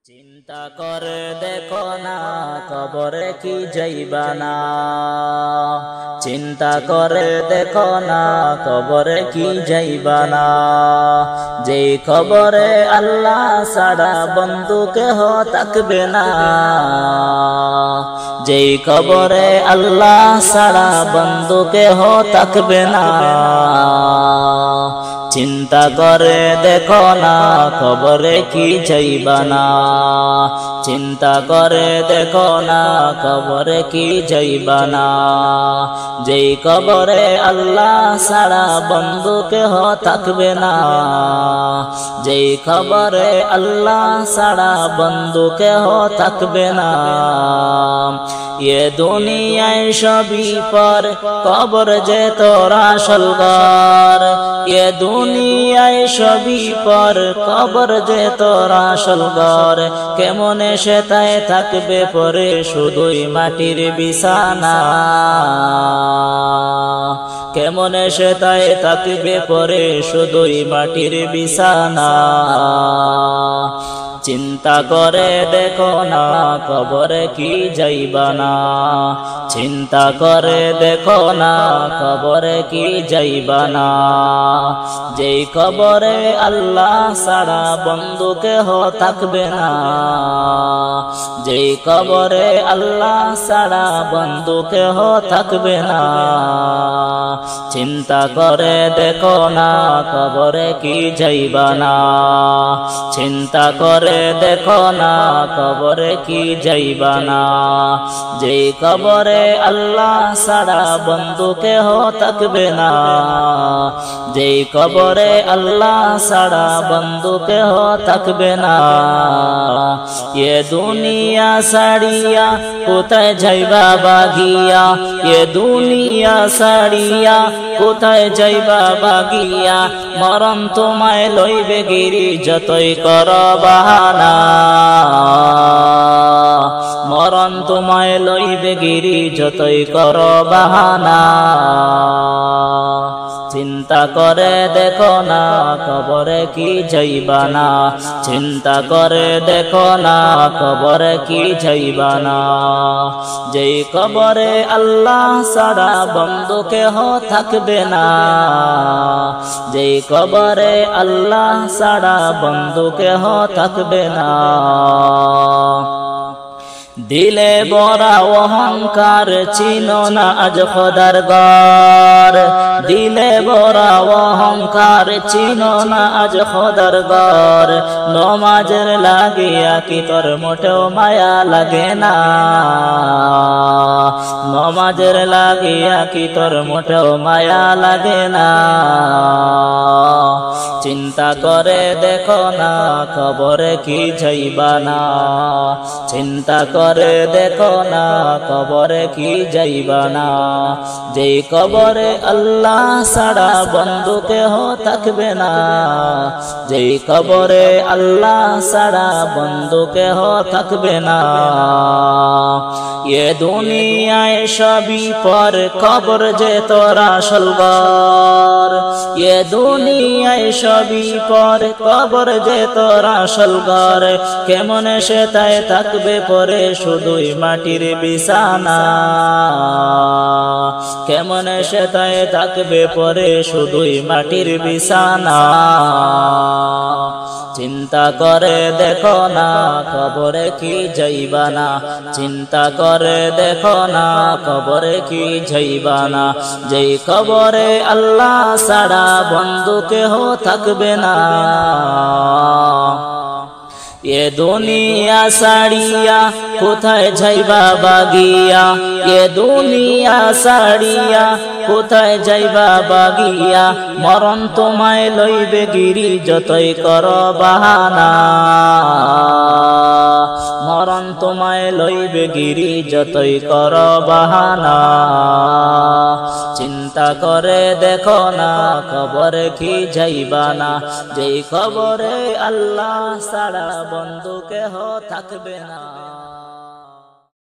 চিন্তা করে দেখো না কবরে কি যাইবা না। চিন্তা করে দেখো না কবরে কি যাইবা না। যেই কবরে আল্লাহ ছাড়া বন্ধু কেহ থাকবে না। যেই কবরে আল্লাহ ছাড়া বন্ধু কেহ থাকবে না। চিন্তা করে দেখো না কবরে কি যাইবা না। চিন্তা করে দেখো না কবরে কি যাইবা না। যেই কবরে আল্লাহ ছাড়া বন্ধু কেহ থাকবে না। যেই কবরে আল্লাহ ছাড়া বন্ধু কেহ থাকবে না। ये दुनियाय सभी पर कबर जे तोरा আসল ঘর। ये दुनियाय सभी पर कबर जे तोरा আসল ঘর। কেমনে সেটাই থাকবে পরে শুধুই মাটির বিছানা। কেমনে সেটাই থাকবে পরে শুধুই মাটির বিছানা। চিন্তা করে দেখো না কবরে কি যাইবা না। চিন্তা করে দেখো না কবরে কি যাইবা না। যেই কবরে আল্লাহ ছাড়া বন্ধু কেহ থাকবে না। যেই কবরে আল্লাহ ছাড়া বন্ধু কেহ থাকবে না। চিন্তা করে দেখো না কবরে কি যাইবা না। চিন্তা করে দেখো না কবরে কি যাইবা না। যেই কবরে আল্লাহ ছাড়া বন্ধু কেহ থাকবে না। যেই কবরে আল্লাহ ছাড়া বন্ধু কেহ থাকবে না। এ দুনিয়া ছাড়িয়া কোথায় যাইবা বাগিয়া। এ দুনিয়া ছাড়িয়া কোথায় যাইবা বাগিয়া। মরণ তোমায় লইবে গিরি যতই কর বাহানা। মরণ তোমায় লইবে গিরি যতই কর বাহানা। চিন্তা করে দেখো না কবরে কি যাইবা না। চিন্তা করে দেখো না কবরে কি যাইবা না। যেই কবরে আল্লাহ ছাড়া বন্ধু কেহ থাকবে না। যেই কবরে আল্লাহ ছাড়া বন্ধু কেহ থাকবে না। দিলে বড়া অহংকার চিনো না আজ খোদার ঘর। দিলে বড়া অহংকার চিনো না আজ খোদার ঘর। নমাজের লাগিয়া কি তোর মোটেও মায়া লাগে না। নমাজের লাগিয়া কি তোর মোটেও মায়া লাগে না। চিন্তা করে দেখো না কবরে কি যাইবা না। চিন্তা করে দেখো না কবরে কি যাইবা না। যেই কবরে আল্লাহ ছাড়া বন্ধু কেহ থাকবে না। যেই কবরে আল্লাহ ছাড়া বন্ধু কেহ থাকবে না। এ দুনিয়ায় সবই পর কবর যে তোরা আসল ঘর। এ দুনিয়ায় সবই পর কবর যে তোরা আসল ঘর। কেমনে সেটাই থাকবে পরে শুধুই মাটির বিছানা। কেমনে সেটাই থাকবে পরে শুধুই মাটির বিছানা। চিন্তা করে দেখো না কবরে কি যাইবা না। চিন্তা করে দেখো না কবরে কি যাইবা না। যেই কবরে আল্লাহ ছাড়া বন্ধু কেহ থাকবে না। এ দুনিয়া ছাড়িয়া কোথায় যাইবা বাগিয়া। এ দুনিয়া ছাড়িয়া কোথায় যাইবা বাগিয়া। মরণ তোমায় লইবে গিরি যতই কর বাহানা। মরণ তোমায় লইবে গিরি যতই কর বাহানা। চিন্তা করে দেখো না কবরে কি যাইবা না। যেই কবরে আল্লাহ ছাড়া বন্ধু কেহ থাকবে না।